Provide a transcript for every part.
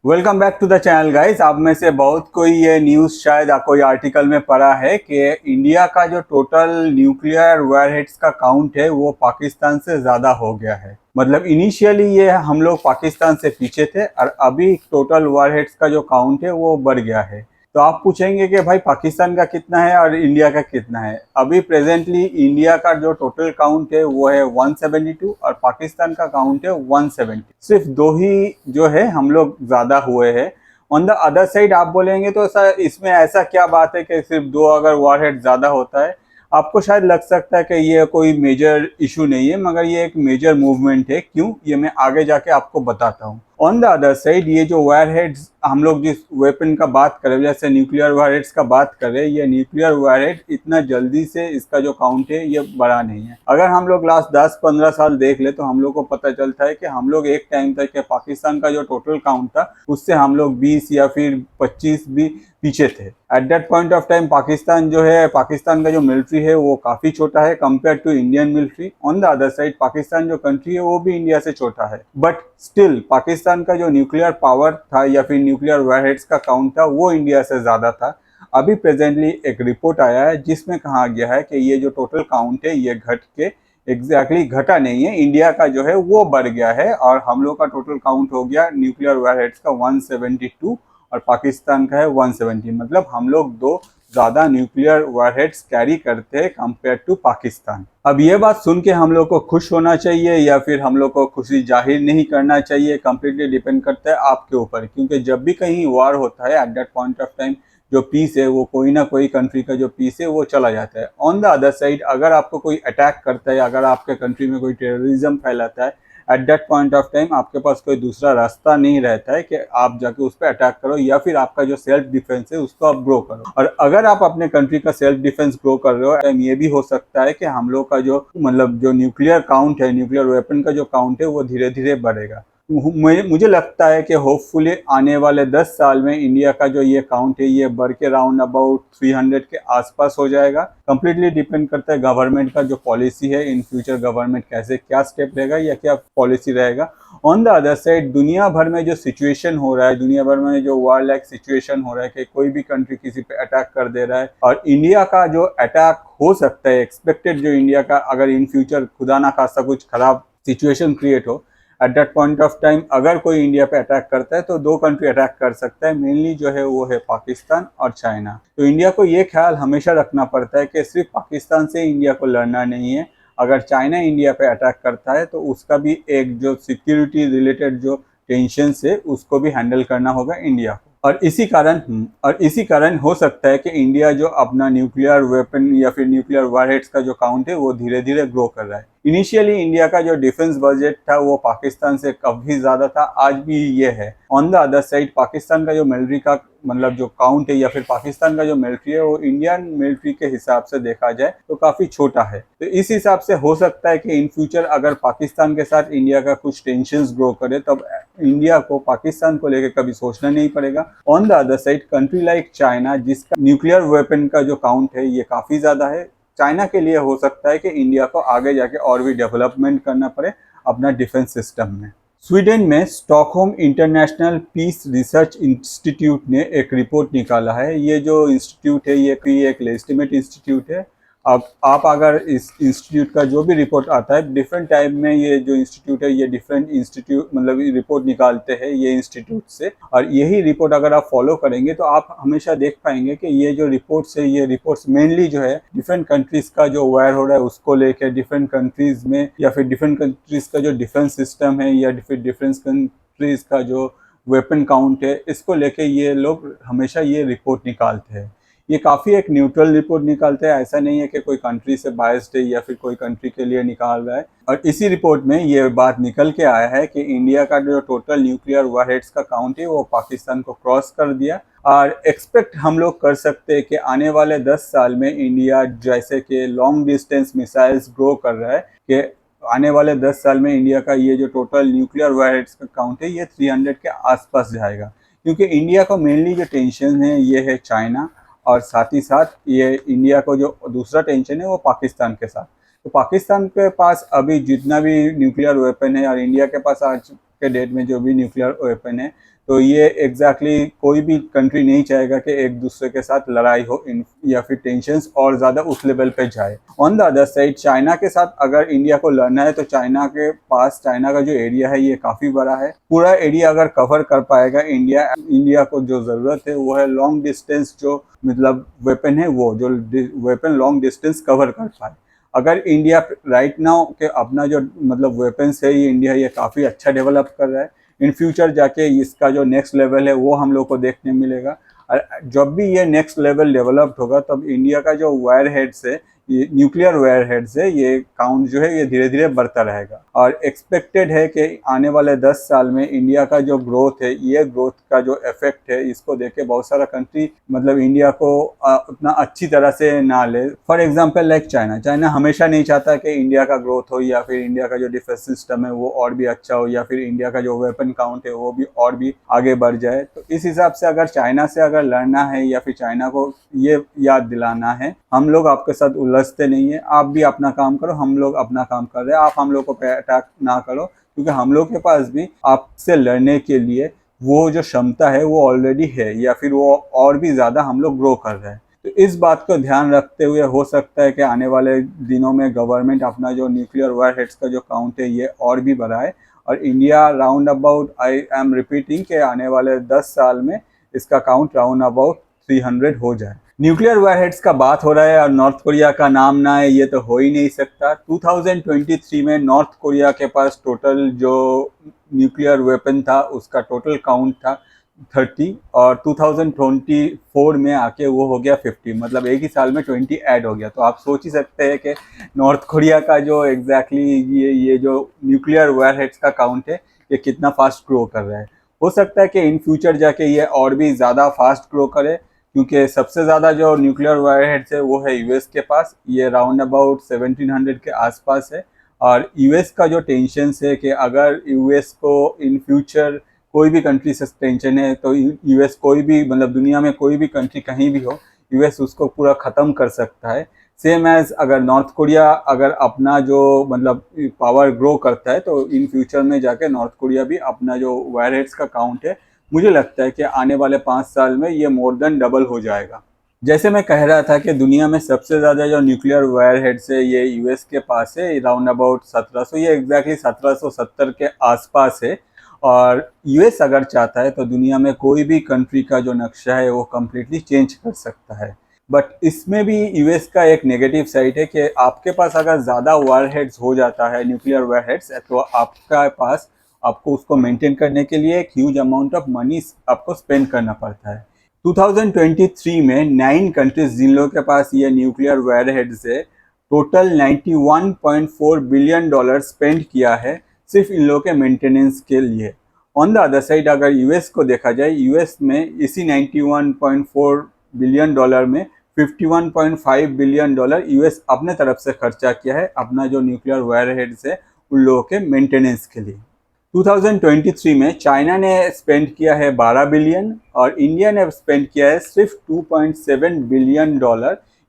Welcome back to the channel guys. आप में से बहुत कोई ये न्यूज़ शायद कोई आर्टिकल में पढ़ा है कि इंडिया का जो टोटल न्यूक्लियर वॉरहेड्स का काउंट है वो पाकिस्तान से ज़्यादा हो गया है। मतलब इनिशियली ये हम लोग पाकिस्तान से पीछे थे और अभी टोटल वॉरहेड्स का जो काउंट है वो बढ़ गया है। तो आप पूछेंगे कि भाई पाकिस्तान का कितना है और इंडिया का कितना है। अभी प्रेजेंटली इंडिया का जो टोटल काउंट है वो है 172 और पाकिस्तान का काउंट है 170। सिर्फ दो ही जो है हम लोग ज़्यादा हुए हैं। ऑन द अदर साइड आप बोलेंगे तो सर इसमें ऐसा क्या बात है कि सिर्फ दो अगर वॉरहेड ज़्यादा होता है। आपको शायद लग सकता है कि ये कोई मेजर इशू नहीं है, मगर ये एक मेजर मूवमेंट है। क्यों, ये मैं आगे जाके आपको बताता हूँ। ऑन द अदर साइड ये जो वायरहेड्स हम लोग जिस वेपन का बात करें, जैसे न्यूक्लियर वायरहेड्स का बात करें, ये न्यूक्लियर वायरहेड इतना जल्दी से इसका जो काउंट है ये बढ़ा नहीं है। अगर हम लोग लास्ट 10-15 साल देख ले तो हम लोग को पता चलता है कि हम लोग एक टाइम तक के पाकिस्तान का जो टोटल काउंट था उससे हम लोग 20 या फिर 25 भी पीछे थे। At that point of time Pakistan जो है, पाकिस्तान का जो मिलिट्री है वो काफ़ी छोटा है compare to Indian military. On the other side Pakistan जो कंट्री है वो भी इंडिया से छोटा है, बट स्टिल पाकिस्तान का जो न्यूक्लियर पावर था या फिर न्यूक्लियर वॉरहेड्स का काउंट था वो इंडिया से ज़्यादा था। अभी प्रेजेंटली एक रिपोर्ट आया है जिसमें कहा गया है कि ये जो टोटल काउंट है ये घट के एग्जैक्टली घटा नहीं है, इंडिया का जो है वो बढ़ गया है और हम लोग का टोटल काउंट हो गया न्यूक्लियर वॉरहेड्स का 172 और पाकिस्तान का है 170। मतलब हम लोग दो ज़्यादा न्यूक्लियर वॉरहेड्स कैरी करते हैं कंपेयर टू पाकिस्तान। अब ये बात सुन के हम लोग को खुश होना चाहिए या फिर हम लोग को खुशी जाहिर नहीं करना चाहिए, कंप्लीटली डिपेंड करता है आपके ऊपर। क्योंकि जब भी कहीं वार होता है at that point of time जो पीस है वो कोई ना कोई कंट्री का जो पीस है वो चला जाता है। ऑन द अदर साइड अगर आपको कोई अटैक करता है, अगर आपके कंट्री में कोई टेररिज्म फैलाता है, at that point of time आपके पास कोई दूसरा रास्ता नहीं रहता है कि आप जाके उस पर अटैक करो या फिर आपका जो सेल्फ डिफेंस है उसको आप ग्रो करो। और अगर आप अपने कंट्री का सेल्फ डिफेंस ग्रो कर रहे हो, टाइम ये भी हो सकता है कि हम लोग का जो मतलब जो न्यूक्लियर काउंट है, न्यूक्लियर वेपन का जो काउंट है वो धीरे धीरे बढ़ेगा। मुझे लगता है कि होपफुली आने वाले 10 साल में इंडिया का जो ये काउंट है ये बढ़ के राउंड अबाउट 300 के आसपास हो जाएगा। कंप्लीटली डिपेंड करता है गवर्नमेंट का जो पॉलिसी है, इन फ्यूचर गवर्नमेंट कैसे क्या स्टेप रहेगा या क्या पॉलिसी रहेगा। ऑन द अदर साइड दुनिया भर में जो सिचुएशन हो रहा है, दुनिया भर में जो वार लाइक सिचुएशन हो रहा है कि कोई भी कंट्री किसी पे अटैक कर दे रहा है और इंडिया का जो अटैक हो सकता है एक्सपेक्टेड, जो इंडिया का अगर इन फ्यूचर खुदा ना खास्ता कुछ खराब सिचुएशन क्रिएट हो, at that point of time अगर कोई इंडिया पे अटैक करता है तो दो कंट्री अटैक कर सकता है, मेनली जो है वो है पाकिस्तान और चाइना। तो इंडिया को ये ख्याल हमेशा रखना पड़ता है कि सिर्फ पाकिस्तान से इंडिया को लड़ना नहीं है। अगर चाइना इंडिया पे अटैक करता है तो उसका भी एक जो सिक्योरिटी रिलेटेड जो टेंशन है उसको भी हैंडल करना होगा इंडिया को। और इसी कारण हो सकता है कि इंडिया जो अपना न्यूक्लियर वेपन या फिर न्यूक्लियर वॉरहेड्स का जो काउंट है वो धीरे धीरे ग्रो कर रहा है। इनिशियली इंडिया का जो डिफेंस बजट था वो पाकिस्तान से काफ़ी ज़्यादा था, आज भी ये है। On the other side Pakistan का जो मिलिट्री का मतलब जो काउंट है या फिर पाकिस्तान का जो मिलिट्री है वो इंडियन मिलिट्री के हिसाब से देखा जाए तो काफ़ी छोटा है। तो इस हिसाब से हो सकता है कि इन फ्यूचर अगर पाकिस्तान के साथ इंडिया का कुछ टेंशंस ग्रो करे तब इंडिया को पाकिस्तान को लेकर कभी सोचना नहीं पड़ेगा। On the other side country like China, जिसका न्यूक्लियर वेपन का जो काउंट है ये काफ़ी ज़्यादा है, चाइना के लिए हो सकता है कि इंडिया को आगे जाके और भी डेवलपमेंट करना पड़े अपना डिफेंस सिस्टम में। स्वीडन में Stockholm International Peace Research Institute ने एक रिपोर्ट निकाला है। ये जो इंस्टीट्यूट है ये एक लेजिटिमेट इंस्टीट्यूट है। अब आप अगर इस इंस्टीट्यूट का जो भी रिपोर्ट आता है, डिफरेंट टाइम में ये जो इंस्टीट्यूट है ये डिफरेंट इंस्टीट्यूट मतलब रिपोर्ट निकालते हैं ये इंस्टीट्यूट से, और यही रिपोर्ट अगर आप फॉलो करेंगे तो आप हमेशा देख पाएंगे कि ये जो रिपोर्ट्स है ये रिपोर्ट्स मेनली जो है डिफरेंट कंट्रीज़ का जो वार हो रहा है उसको लेकर, डिफरेंट कंट्रीज़ में या फिर डिफरेंट कंट्रीज़ का जो डिफेंस सिस्टम है या फिर डिफरेंट कंट्रीज़ का जो वेपन काउंट है इसको लेके ये लोग हमेशा ये रिपोर्ट निकालते हैं। ये काफ़ी एक न्यूट्रल रिपोर्ट निकालते हैं, ऐसा नहीं है कि कोई कंट्री से बायस्ड है या फिर कोई कंट्री के लिए निकाल रहा है। और इसी रिपोर्ट में ये बात निकल के आया है कि इंडिया का जो टोटल न्यूक्लियर वॉरहेड्स का काउंट है वो पाकिस्तान को क्रॉस कर दिया। और एक्सपेक्ट हम लोग कर सकते हैं कि आने वाले 10 साल में इंडिया जैसे कि लॉन्ग डिस्टेंस मिसाइल्स ग्रो कर रहा है, कि आने वाले 10 साल में इंडिया का ये जो टोटल न्यूक्लियर वॉरहेड्स का काउंट है ये 300 के आसपास जाएगा। क्योंकि इंडिया को मेनली जो टेंशन है ये है चाइना, और साथ ही साथ ये इंडिया को जो दूसरा टेंशन है वो पाकिस्तान के साथ। तो पाकिस्तान के पास अभी जितना भी न्यूक्लियर वेपन है और इंडिया के पास आज के डेट में जो भी न्यूक्लियर वेपन है, तो ये एग्जैक्टली कोई भी कंट्री नहीं चाहेगा कि एक दूसरे के साथ लड़ाई हो या फिर टेंशंस और ज़्यादा उस लेवल पे जाए। On the other side China के साथ अगर इंडिया को लड़ना है तो चाइना के पास, चाइना का जो एरिया है ये काफ़ी बड़ा है। पूरा एरिया अगर कवर कर पाएगा इंडिया को जो ज़रूरत है वो है लॉन्ग डिस्टेंस जो मतलब वेपन है, वो जो वेपन लॉन्ग डिस्टेंस कवर कर पाए। अगर इंडिया राइट नाउ के अपना जो मतलब वेपन्स है ये इंडिया ये काफ़ी अच्छा डेवलप कर रहा है। इन फ्यूचर जाके इसका जो नेक्स्ट लेवल है वो हम लोग को देखने मिलेगा। और जब भी ये नेक्स्ट लेवल डेवलप्ड होगा तब इंडिया का जो वायर हेड्स है, ये न्यूक्लियर वायर हेड्स है, ये काउंट जो है ये धीरे धीरे बढ़ता रहेगा। और एक्सपेक्टेड है कि आने वाले 10 साल में इंडिया का जो ग्रोथ है, ये ग्रोथ का जो इफेक्ट है इसको देख के बहुत सारा कंट्री मतलब इंडिया को उतना अच्छी तरह से ना ले। फॉर एग्जाम्पल लाइक चाइना हमेशा नहीं चाहता कि इंडिया का ग्रोथ हो या फिर इंडिया का जो डिफेंस सिस्टम है वो और भी अच्छा हो या फिर इंडिया का जो वेपन काउंट है वो भी और भी आगे बढ़ जाए। तो इस हिसाब से अगर चाइना से अगर लड़ना है या फिर चाइना को ये याद दिलाना है हम लोग आपके साथ उलझते नहीं है, आप भी अपना काम करो, हम लोग अपना काम कर रहे हैं, आप हम लोग को अटैक ना करो, क्योंकि हम लोग के पास भी आपसे लड़ने के लिए वो जो क्षमता है वो ऑलरेडी है या फिर वो और भी ज़्यादा हम लोग ग्रो कर रहे हैं। तो इस बात को ध्यान रखते हुए हो सकता है कि आने वाले दिनों में गवर्नमेंट अपना जो न्यूक्लियर वायर हेड्स का जो काउंट है ये और भी बढ़ाए और India round about, I am repeating, के आने वाले 10 साल में इसका काउंट राउंड अबाउट 300 हो जाए। न्यूक्लियर वारहेड्स का बात हो रहा है और नॉर्थ कोरिया का नाम ना है ये तो हो ही नहीं सकता। 2023 में नॉर्थ कोरिया के पास टोटल जो न्यूक्लियर वेपन था उसका टोटल काउंट था 30 और 2024 में आके वो हो गया 50, मतलब एक ही साल में 20 ऐड हो गया। तो आप सोच ही सकते हैं कि नॉर्थ कोरिया का जो एग्जैक्टली ये जो न्यूक्लियर वारहेड्स का काउंट है ये कितना फास्ट ग्रो कर रहा है। हो सकता है कि इन फ्यूचर जाके ये और भी ज़्यादा फास्ट ग्रो करे, क्योंकि सबसे ज़्यादा जो न्यूक्लियर वारहेड्स है वो है यूएस के पास, ये राउंड अबाउट 1700 के आसपास है। और यूएस का जो टेंशन है कि अगर यूएस को इन फ्यूचर कोई भी कंट्री से टेंशन है तो यूएस कोई भी मतलब दुनिया में कोई भी कंट्री कहीं भी हो यूएस उसको पूरा ख़त्म कर सकता है। सेम एज अगर नॉर्थ कोरिया अगर अपना जो मतलब पावर ग्रो करता है तो इन फ्यूचर में जाके नॉर्थ कोरिया भी अपना जो वारहेड्स का काउंट है मुझे लगता है कि आने वाले 5 साल में ये मोर देन डबल हो जाएगा। जैसे मैं कह रहा था कि दुनिया में सबसे ज़्यादा जो न्यूक्लियर वायर हेड्स है ये यूएस के पास है, राउंड अबाउट 1700, ये एग्जैक्टली 1770 के आसपास है। और यूएस अगर चाहता है तो दुनिया में कोई भी कंट्री का जो नक्शा है वो कम्प्लीटली चेंज कर सकता है। बट इसमें भी यूएस का एक नेगेटिव साइड है कि आपके पास अगर ज़्यादा वायर हेड्स हो जाता है, न्यूक्लियर वायर हेड्स, तो आपका पास आपको उसको मेंटेन करने के लिए एक ह्यूज अमाउंट ऑफ मनी आपको स्पेंड करना पड़ता है। 2023 में 9 कंट्रीज जिन लोगों के पास ये न्यूक्लियर वारहेड्स है टोटल $91.4 बिलियन स्पेंड किया है सिर्फ इन लोगों के मेंटेनेंस के लिए। ऑन द अदर साइड अगर यूएस को देखा जाए, यूएस में इसी $91.4 बिलियन में $51.5 बिलियन यूएस अपने तरफ से खर्चा किया है अपना जो न्यूक्लियर वारहेड्स है उन लोगों के मेंटेनेंस के लिए। 2023 में चाइना ने स्पेंड किया है 12 बिलियन और इंडिया ने स्पेंड किया है सिर्फ $2.7 बिलियन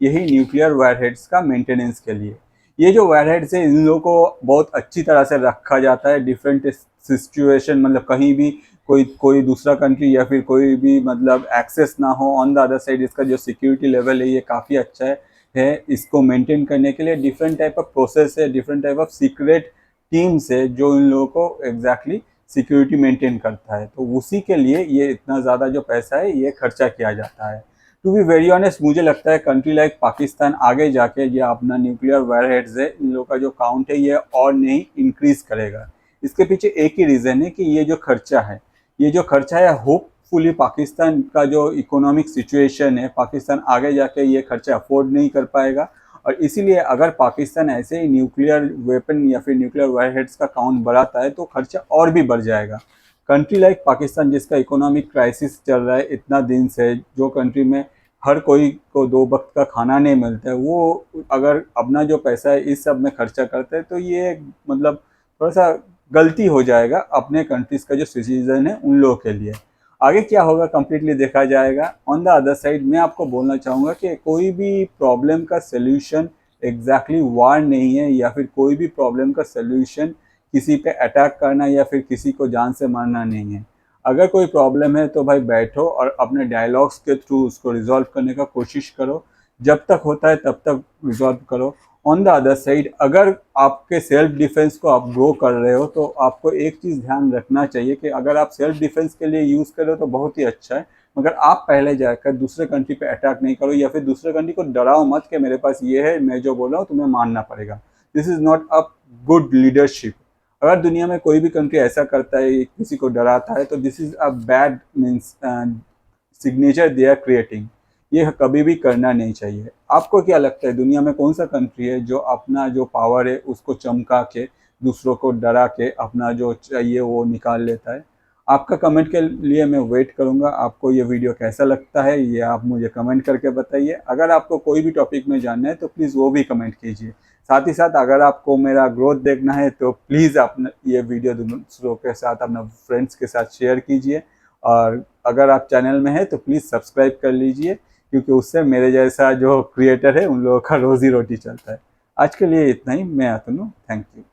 यही न्यूक्लियर वारहेड्स का मेंटेनेंस के लिए। ये जो वारहेड्स है इन लोगों को बहुत अच्छी तरह से रखा जाता है डिफरेंट सिचुएशन, मतलब कहीं भी कोई दूसरा कंट्री या फिर कोई भी मतलब एक्सेस ना हो। ऑन द अदर साइड इसका जो सिक्योरिटी लेवल है ये काफ़ी अच्छा है। इसको मेंटेन करने के लिए डिफरेंट टाइप ऑफ प्रोसेस है, different type of secret team से जो इन लोगों को एग्जैक्टली सिक्योरिटी मेंटेन करता है, तो उसी के लिए ये इतना ज़्यादा जो पैसा है ये खर्चा किया जाता है। टू बी वेरी ऑनेस्ट मुझे लगता है कंट्री लाइक पाकिस्तान आगे जाके ये अपना न्यूक्लियर वारहेड्स है इन लोगों का जो काउंट है ये और नहीं इंक्रीज करेगा। इसके पीछे एक ही रीज़न है कि ये जो खर्चा है होपफुली पाकिस्तान का जो इकोनॉमिक सिचुएशन है, पाकिस्तान आगे जाके ये खर्चा अफोर्ड नहीं कर पाएगा। और इसीलिए अगर पाकिस्तान ऐसे ही न्यूक्लियर वेपन या फिर न्यूक्लियर वारहेड्स का काउंट बढ़ाता है तो खर्चा और भी बढ़ जाएगा। कंट्री लाइक पाकिस्तान जिसका इकोनॉमिक क्राइसिस चल रहा है इतना दिन से, जो कंट्री में हर कोई को 2 वक्त का खाना नहीं मिलता है, वो अगर अपना जो पैसा है इस सब में खर्चा करता है तो ये मतलब थोड़ा सा गलती हो जाएगा अपने कंट्रीज़ का जो सिटीजन है उन लोगों के लिए। आगे क्या होगा कम्प्लीटली देखा जाएगा। ऑन द अदर साइड मैं आपको बोलना चाहूँगा कि कोई भी प्रॉब्लम का सल्यूशन एग्जैक्टली वार नहीं है या फिर कोई भी प्रॉब्लम का सल्यूशन किसी पे अटैक करना या फिर किसी को जान से मारना नहीं है। अगर कोई प्रॉब्लम है तो भाई बैठो और अपने डायलॉग्स के थ्रू उसको रिजॉल्व करने का कोशिश करो। जब तक होता है तब तक रिजॉल्व करो। ऑन द अदर साइड, अगर आपके सेल्फ डिफेंस को आप ग्रो कर रहे हो तो आपको एक चीज़ ध्यान रखना चाहिए कि अगर आप सेल्फ डिफेंस के लिए यूज़ कर रहे हो तो बहुत ही अच्छा है, मगर आप पहले जाकर दूसरे कंट्री पे अटैक नहीं करो या फिर दूसरे कंट्री को डराओ मत कि मेरे पास ये है, मैं जो बोल रहा हूँ तुम्हें मानना पड़ेगा। This is not a good leadership. अगर दुनिया में कोई भी कंट्री ऐसा करता है, किसी को डराता है, तो this is a bad means signature they are creating. ये कभी भी करना नहीं चाहिए। आपको क्या लगता है दुनिया में कौन सा कंट्री है जो अपना जो पावर है उसको चमका के दूसरों को डरा के अपना जो चाहिए वो निकाल लेता है? आपका कमेंट के लिए मैं वेट करूंगा। आपको ये वीडियो कैसा लगता है ये आप मुझे कमेंट करके बताइए। अगर आपको कोई भी टॉपिक में जानना है तो प्लीज़ वो भी कमेंट कीजिए। साथ ही साथ अगर आपको मेरा ग्रोथ देखना है तो प्लीज़ अपना ये वीडियो दूसरों के साथ, अपना फ्रेंड्स के साथ शेयर कीजिए। और अगर आप चैनल में हैं तो प्लीज़ सब्सक्राइब कर लीजिए, क्योंकि उससे मेरे जैसा जो क्रिएटर है उन लोगों का रोजी रोटी चलता है। आज के लिए इतना ही। मैं अतनु, थैंक यू।